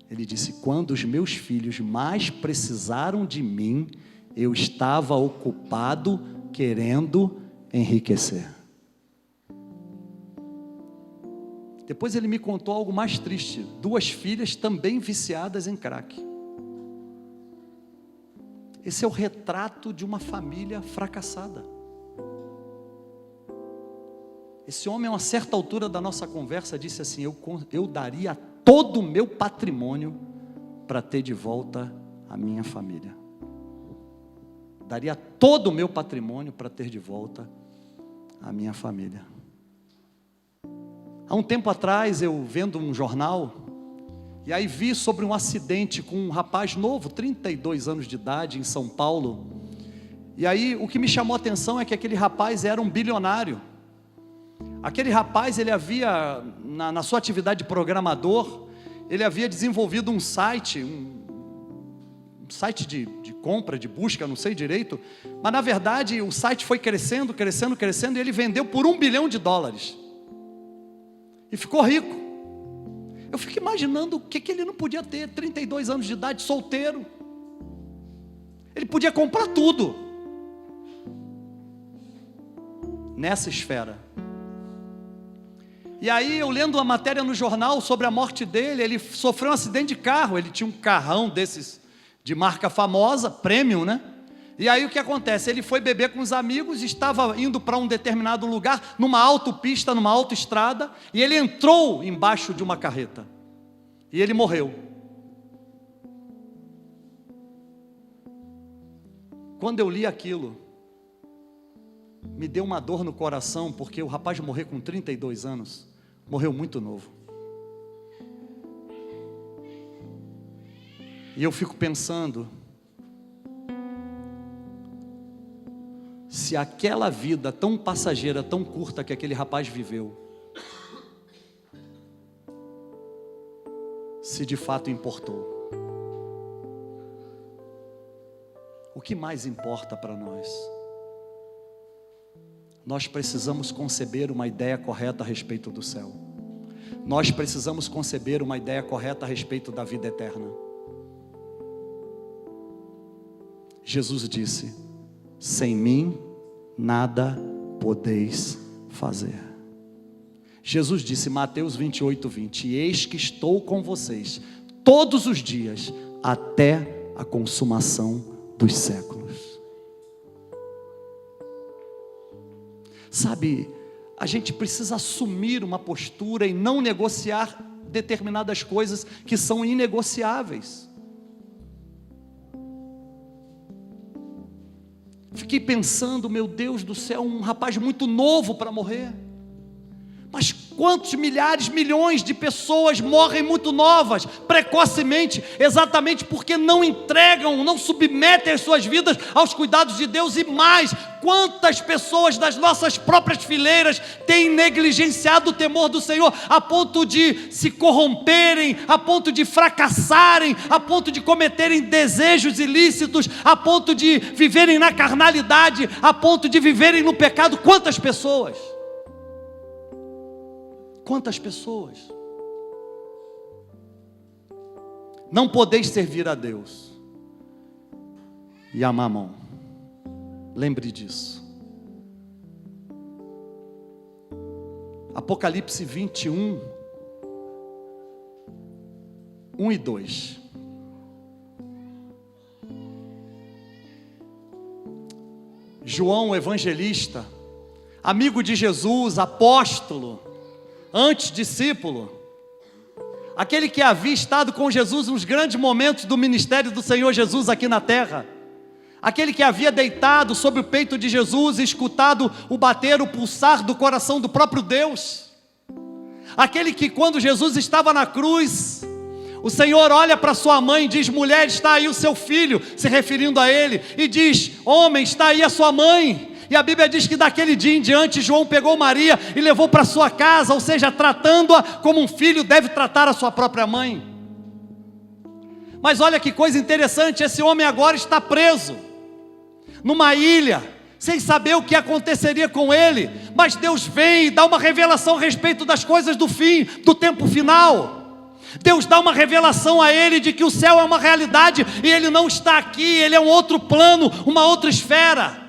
Ele disse: quando os meus filhos mais precisaram de mim, eu estava ocupado querendo enriquecer. Depois ele me contou algo mais triste: 2 filhas também viciadas em crack. Esse é o retrato de uma família fracassada. Esse homem, a uma certa altura da nossa conversa, disse assim: eu daria todo o meu patrimônio para ter de volta a minha família. Daria todo o meu patrimônio para ter de volta a minha família. Há um tempo atrás, eu vendo um jornal, e aí vi sobre um acidente com um rapaz novo, 32 anos de idade, em São Paulo. E aí o que me chamou a atenção é que aquele rapaz era um bilionário. Aquele rapaz, ele havia, na sua atividade de programador, ele havia desenvolvido um site, um site de compra, de busca, não sei direito, mas na verdade o site foi crescendo, crescendo, crescendo, e ele vendeu por $1 bilhão. E ficou rico. Eu fico imaginando o que ele não podia ter, 32 anos de idade, solteiro. Ele podia comprar tudo nessa esfera. E aí eu lendo uma matéria no jornal sobre a morte dele, ele sofreu um acidente de carro, ele tinha um carrão desses de marca famosa, premium, né? E aí o que acontece? Ele foi beber com os amigos, estava indo para um determinado lugar, numa autopista, numa autoestrada, e ele entrou embaixo de uma carreta. E ele morreu. Quando eu li aquilo, me deu uma dor no coração, porque o rapaz morreu com 32 anos, morreu muito novo. E eu fico pensando, se aquela vida tão passageira, tão curta que aquele rapaz viveu, se de fato importou. O que mais importa para nós? Nós precisamos conceber uma ideia correta a respeito do céu. Nós precisamos conceber uma ideia correta a respeito da vida eterna. Jesus disse: sem mim nada podeis fazer. Jesus disse, Mateus 28:20, eis que estou com vocês todos os dias até a consumação dos séculos. Sabe, a gente precisa assumir uma postura e não negociar determinadas coisas que são inegociáveis. Fiquei pensando, meu Deus do céu, um rapaz muito novo para morrer. Mas quantos milhares, milhões de pessoas morrem muito novas, precocemente, exatamente porque não entregam, não submetem as suas vidas aos cuidados de Deus. E mais, quantas pessoas das nossas próprias fileiras têm negligenciado o temor do Senhor, a ponto de se corromperem, a ponto de fracassarem, a ponto de cometerem desejos ilícitos, a ponto de viverem na carnalidade, a ponto de viverem no pecado. Quantas pessoas? Quantas pessoas? Não podeis servir a Deus e a Mamon. Lembre disso. Apocalipse 21, 1 e 2. João, evangelista, amigo de Jesus, apóstolo, antes discípulo, aquele que havia estado com Jesus nos grandes momentos do ministério do Senhor Jesus aqui na terra, aquele que havia deitado sobre o peito de Jesus e escutado o bater, o pulsar do coração do próprio Deus, aquele que quando Jesus estava na cruz, o Senhor olha para sua mãe e diz, mulher, está aí o seu filho, se referindo a ele, e diz, homem, está aí a sua mãe. E a Bíblia diz que daquele dia em diante, João pegou Maria e levou para sua casa, ou seja, tratando-a como um filho deve tratar a sua própria mãe. Mas olha que coisa interessante, esse homem agora está preso, numa ilha, sem saber o que aconteceria com ele, mas Deus vem e dá uma revelação a respeito das coisas do fim, do tempo final. Deus dá uma revelação a ele de que o céu é uma realidade, e ele não está aqui, ele é um outro plano, uma outra esfera.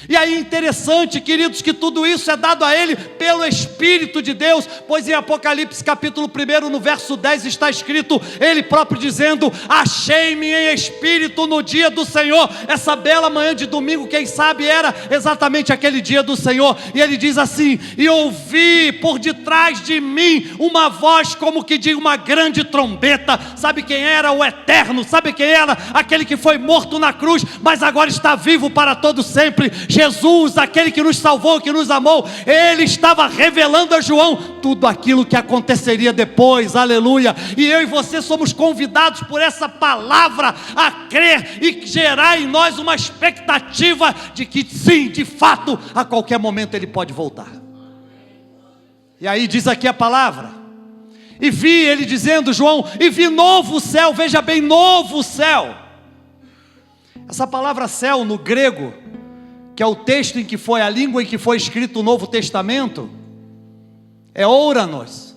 E aí é interessante, queridos, que tudo isso é dado a ele pelo Espírito de Deus, pois em Apocalipse capítulo 1, no verso 10 está escrito, ele próprio dizendo, achei-me em espírito no dia do Senhor. Essa bela manhã de domingo, quem sabe era exatamente aquele dia do Senhor. E ele diz assim, e ouvi por detrás de mim uma voz como que de uma grande trombeta. Sabe quem era? O Eterno. Sabe quem era? Aquele que foi morto na cruz, mas agora está vivo para todo sempre. Jesus, aquele que nos salvou, que nos amou, ele estava revelando a João tudo aquilo que aconteceria depois, aleluia. E eu e você somos convidados por essa palavra a crer e gerar em nós uma expectativa de que sim, de fato, a qualquer momento ele pode voltar. E aí diz aqui a palavra, e vi ele dizendo, João, e vi novo céu, veja bem, novo céu. Essa palavra céu no grego, que é o texto em que foi, a língua em que foi escrito o Novo Testamento, é Ouranos,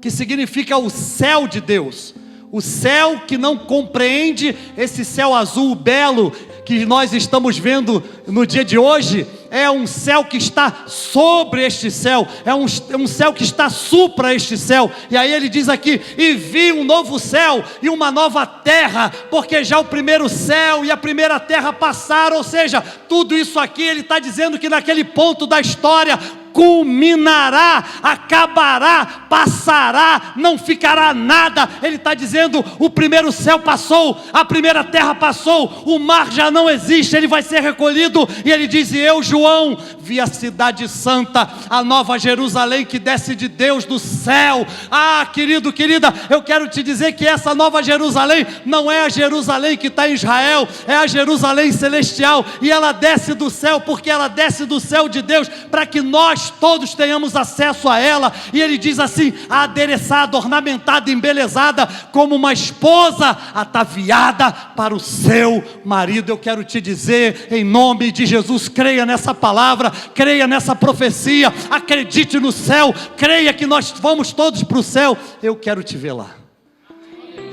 que significa o céu de Deus, o céu que não compreende esse céu azul belo que nós estamos vendo no dia de hoje, é um céu que está sobre este céu, é um céu que está supra este céu. E aí ele diz aqui, e vi um novo céu e uma nova terra, porque já o primeiro céu e a primeira terra passaram, ou seja, tudo isso aqui ele está dizendo que naquele ponto da história, culminará, acabará, passará, não ficará nada. Ele está dizendo: o primeiro céu passou, a primeira terra passou, o mar já não existe, ele vai ser recolhido. E ele diz: e eu, João, vi a cidade santa, a nova Jerusalém que desce de Deus do céu. Ah, querido, querida, eu quero te dizer que essa nova Jerusalém não é a Jerusalém que está em Israel, é a Jerusalém celestial, e ela desce do céu, porque ela desce do céu de Deus, para que nós todos tenhamos acesso a ela. E ele diz assim: adereçada, ornamentada, embelezada, como uma esposa ataviada para o seu marido. Eu quero te dizer, em nome de Jesus, creia nessa palavra, creia nessa profecia, acredite no céu, creia que nós vamos todos para o céu. Eu quero te ver lá,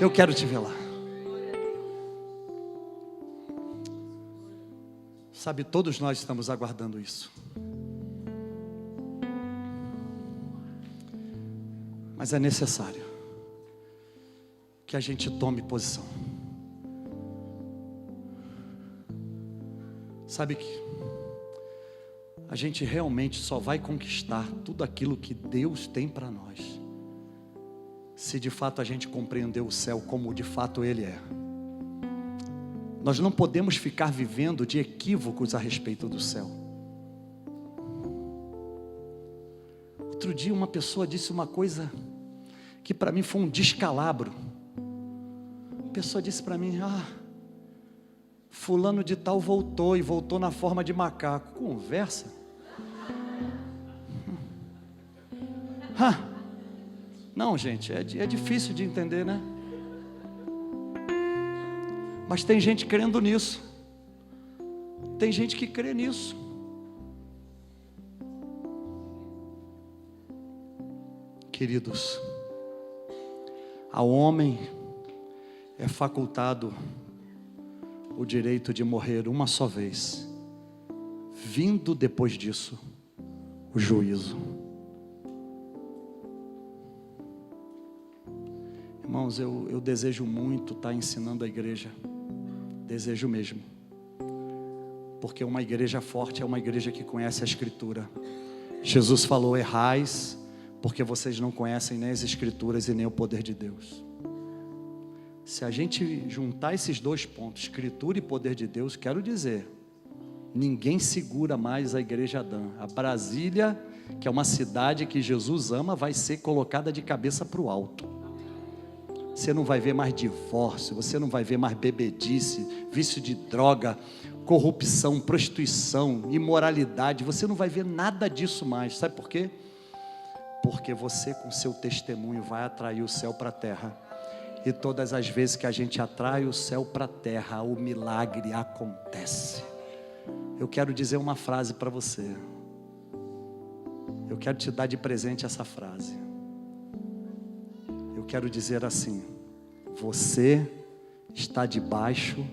eu quero te ver lá. Sabe, todos nós estamos aguardando isso. Mas é necessário que a gente tome posição. Sabe que a gente realmente só vai conquistar tudo aquilo que Deus tem para nós, se de fato a gente compreender o céu como de fato ele é. Nós não podemos ficar vivendo de equívocos a respeito do céu. Outro dia uma pessoa disse uma coisa que para mim foi um descalabro. A pessoa disse para mim: fulano de tal voltou, e voltou na forma de macaco. Conversa. Não, gente, é difícil de entender, né? Mas tem gente crendo nisso. Tem gente que crê nisso. Queridos, ao homem é facultado o direito de morrer uma só vez, vindo depois disso o juízo. Irmãos, eu desejo muito estar ensinando a igreja, desejo mesmo, porque uma igreja forte é uma igreja que conhece a Escritura. Jesus falou: errais, porque vocês não conhecem nem as Escrituras e nem o poder de Deus. Se a gente juntar esses dois pontos, Escritura e poder de Deus, quero dizer, ninguém segura mais a igreja Adã. A Brasília, que é uma cidade que Jesus ama, vai ser colocada de cabeça para o alto. Você não vai ver mais divórcio, você não vai ver mais bebedice, vício de droga, corrupção, prostituição, imoralidade. Você não vai ver nada disso mais. Sabe por quê? Porque você, com seu testemunho, vai atrair o céu para a terra. E todas as vezes que a gente atrai o céu para a terra, o milagre acontece. Eu quero dizer uma frase para você. Eu quero te dar de presente essa frase. Eu quero dizer assim: você está debaixo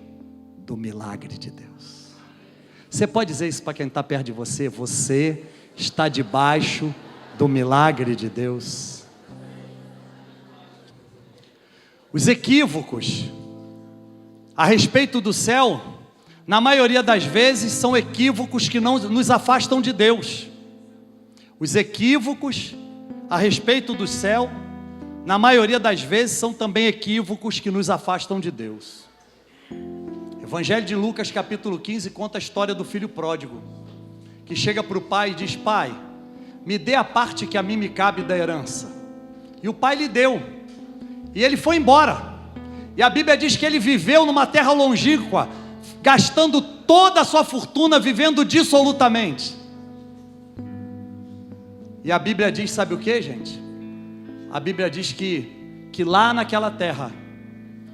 do milagre de Deus. Você pode dizer isso para quem está perto de você? Você está debaixo do milagre de Deus. Os equívocos a respeito do céu, na maioria das vezes, são equívocos que não nos afastam de Deus. Os equívocos a respeito do céu, na maioria das vezes, são também equívocos que nos afastam de Deus. Evangelho de Lucas, capítulo 15, conta a história do filho pródigo, que chega para o pai e diz: pai, me dê a parte que a mim me cabe da herança. E o pai lhe deu, e ele foi embora. E a Bíblia diz que ele viveu numa terra longínqua, gastando toda a sua fortuna, vivendo dissolutamente. E a Bíblia diz, sabe o que, gente? A Bíblia diz que lá naquela terra,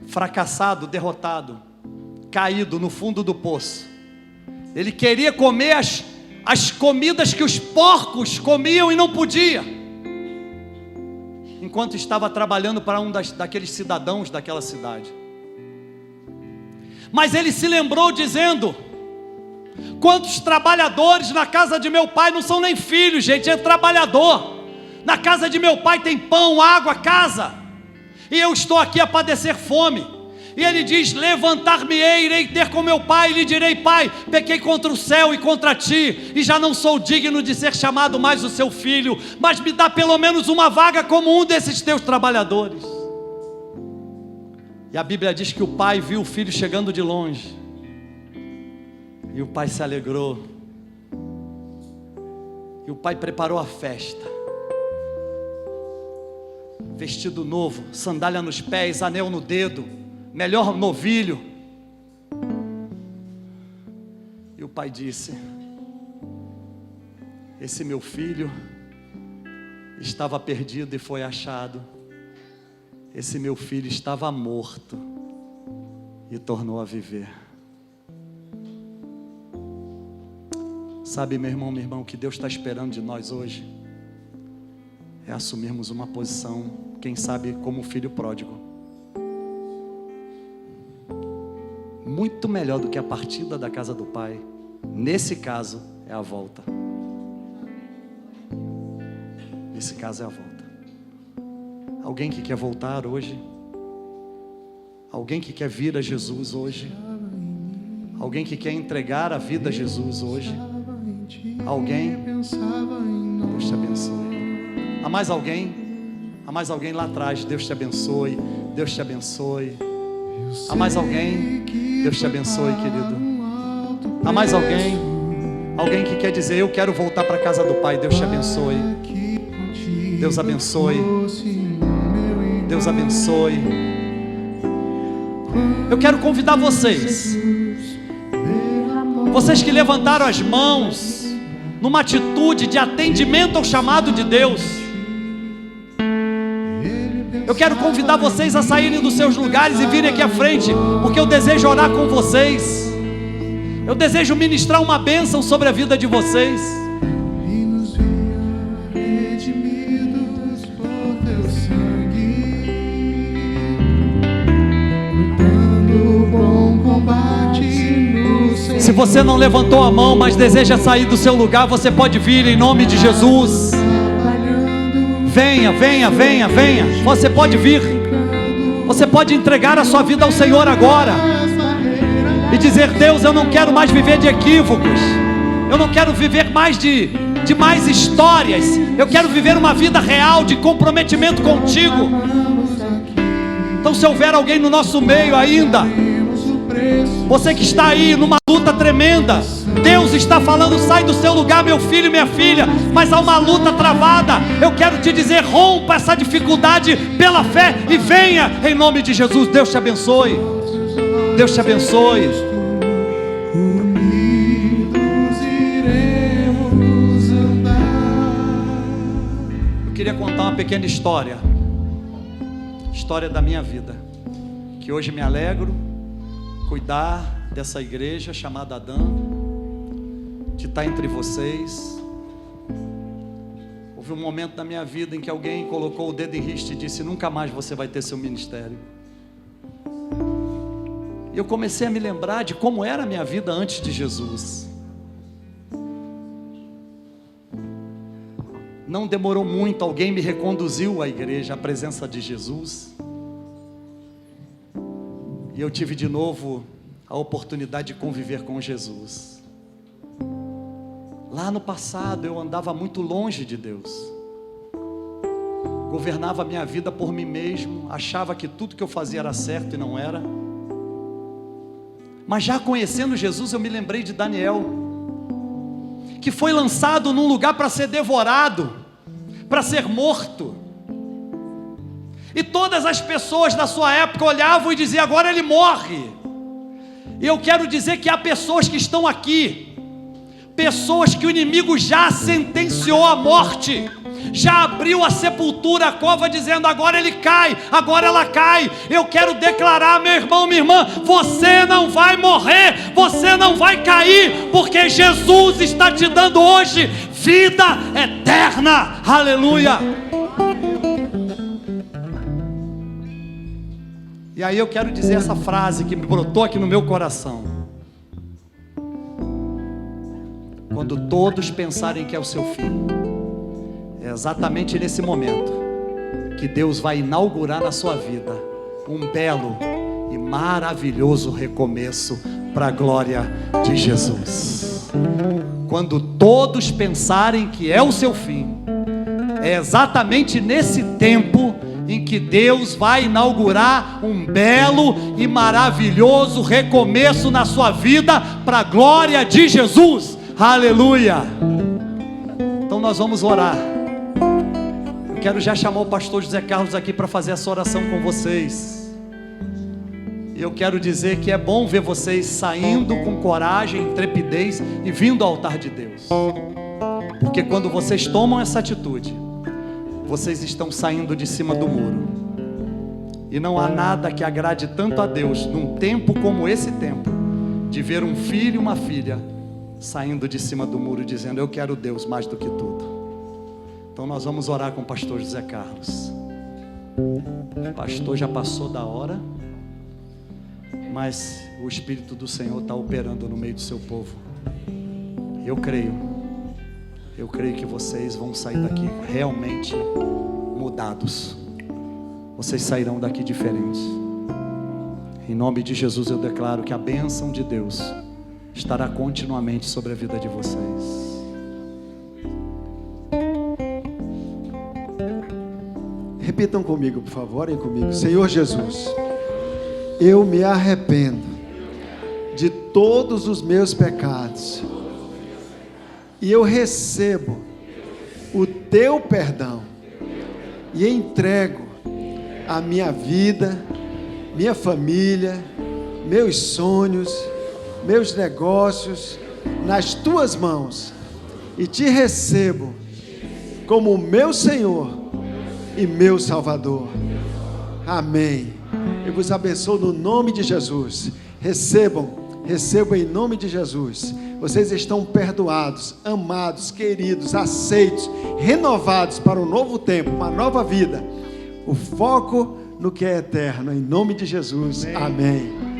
fracassado, derrotado, caído no fundo do poço, ele queria comer as comidas que os porcos comiam e não podia, enquanto estava trabalhando para daqueles cidadãos daquela cidade. Mas ele se lembrou dizendo: quantos trabalhadores na casa de meu pai, não são nem filhos, gente, é trabalhador. Na casa de meu pai tem pão, água, casa, e eu estou aqui a padecer fome. E ele diz: levantar-me-ei, irei ter com meu pai, e lhe direi: pai, pequei contra o céu e contra ti, e já não sou digno de ser chamado mais o seu filho, mas me dá pelo menos uma vaga como um desses teus trabalhadores. E a Bíblia diz que o pai viu o filho chegando de longe, e o pai se alegrou, e o pai preparou a festa, vestido novo, sandália nos pés, anel no dedo, melhor novilho. E o pai disse: esse meu filho estava perdido e foi achado. Esse meu filho estava morto e tornou a viver. Sabe, meu irmão, minha irmã, o que Deus está esperando de nós hoje é assumirmos uma posição, quem sabe como o filho pródigo, muito melhor do que a partida da casa do pai. Nesse caso é a volta. Nesse caso é a volta. Alguém que quer voltar hoje? Alguém que quer vir a Jesus hoje? Alguém que quer entregar a vida a Jesus hoje? Alguém? Deus te abençoe. Há mais alguém? Há mais alguém lá atrás? Deus te abençoe. Deus te abençoe. Há mais alguém? Deus te abençoe, querido. Há mais alguém? Alguém que quer dizer: eu quero voltar para a casa do Pai. Deus te abençoe. Deus abençoe. Deus abençoe. Eu quero convidar vocês que levantaram as mãos numa atitude de atendimento ao chamado de Deus. Eu quero convidar vocês a saírem dos seus lugares e virem aqui à frente, porque eu desejo orar com vocês. Eu desejo ministrar uma bênção sobre a vida de vocês. Se você não levantou a mão, mas deseja sair do seu lugar, você pode vir em nome de Jesus. Venha, venha, venha, venha. Você pode vir. Você pode entregar a sua vida ao Senhor agora e dizer: Deus, eu não quero mais viver de equívocos. Eu não quero viver mais de mais histórias. Eu quero viver uma vida real de comprometimento contigo. Então, se houver alguém no nosso meio ainda, você que está aí numa luta tremenda, Deus está falando: sai do seu lugar, meu filho e minha filha. Mas há uma luta travada. Eu quero te dizer: rompa essa dificuldade pela fé e venha em nome de Jesus. Deus te abençoe. Deus te abençoe. Eu queria contar uma pequena história da minha vida, que hoje me alegro cuidar dessa igreja chamada Adã, de estar entre vocês. Houve um momento da minha vida em que alguém colocou o dedo em riste e disse: nunca mais você vai ter seu ministério. E eu comecei a me lembrar de como era a minha vida antes de Jesus. Não demorou muito, alguém me reconduziu à igreja, à presença de Jesus. E eu tive de novo a oportunidade de conviver com Jesus. Lá no passado eu andava muito longe de Deus, governava a minha vida por mim mesmo, achava que tudo que eu fazia era certo e não era. Mas já conhecendo Jesus, eu me lembrei de Daniel, que foi lançado num lugar para ser devorado, para ser morto. E todas as pessoas da sua época olhavam e diziam: agora ele morre. E eu quero dizer que há pessoas que estão aqui, pessoas que o inimigo já sentenciou à morte, já abriu a sepultura, a cova, dizendo: agora ele cai, agora ela cai. Eu quero declarar, meu irmão, minha irmã, você não vai morrer, você não vai cair, porque Jesus está te dando hoje vida eterna. Aleluia. E aí eu quero dizer essa frase que me brotou aqui no meu coração: quando todos pensarem que é o seu fim, é exatamente nesse momento que Deus vai inaugurar na sua vida um belo e maravilhoso recomeço para a glória de Jesus. Quando todos pensarem que é o seu fim, é exatamente nesse tempo em que Deus vai inaugurar um belo e maravilhoso recomeço na sua vida para a glória de Jesus. Aleluia! Então nós vamos orar. Eu quero já chamar o pastor José Carlos aqui para fazer essa oração com vocês. E eu quero dizer que é bom ver vocês saindo com coragem, intrepidez e vindo ao altar de Deus. Porque quando vocês tomam essa atitude, vocês estão saindo de cima do muro. E não há nada que agrade tanto a Deus num tempo como esse tempo, de ver um filho e uma filha saindo de cima do muro dizendo: eu quero Deus mais do que tudo. Então nós vamos orar com o pastor José Carlos. O pastor já passou da hora, mas o Espírito do Senhor está operando no meio do seu povo. Eu creio que vocês vão sair daqui realmente mudados. Vocês sairão daqui diferentes. Em nome de Jesus eu declaro que a bênção de Deus estará continuamente sobre a vida de vocês. Repitam comigo, por favor, orem comigo. Senhor Jesus, eu me arrependo de todos os meus pecados e eu recebo o teu perdão e entrego a minha vida, minha família, meus sonhos, meus negócios nas tuas mãos e te recebo como meu Senhor e meu Salvador. Amém. Eu vos abençoo no nome de Jesus. Recebam em nome de Jesus. Vocês estão perdoados, amados, queridos, aceitos, renovados para um novo tempo, uma nova vida. O foco no que é eterno, em nome de Jesus. Amém.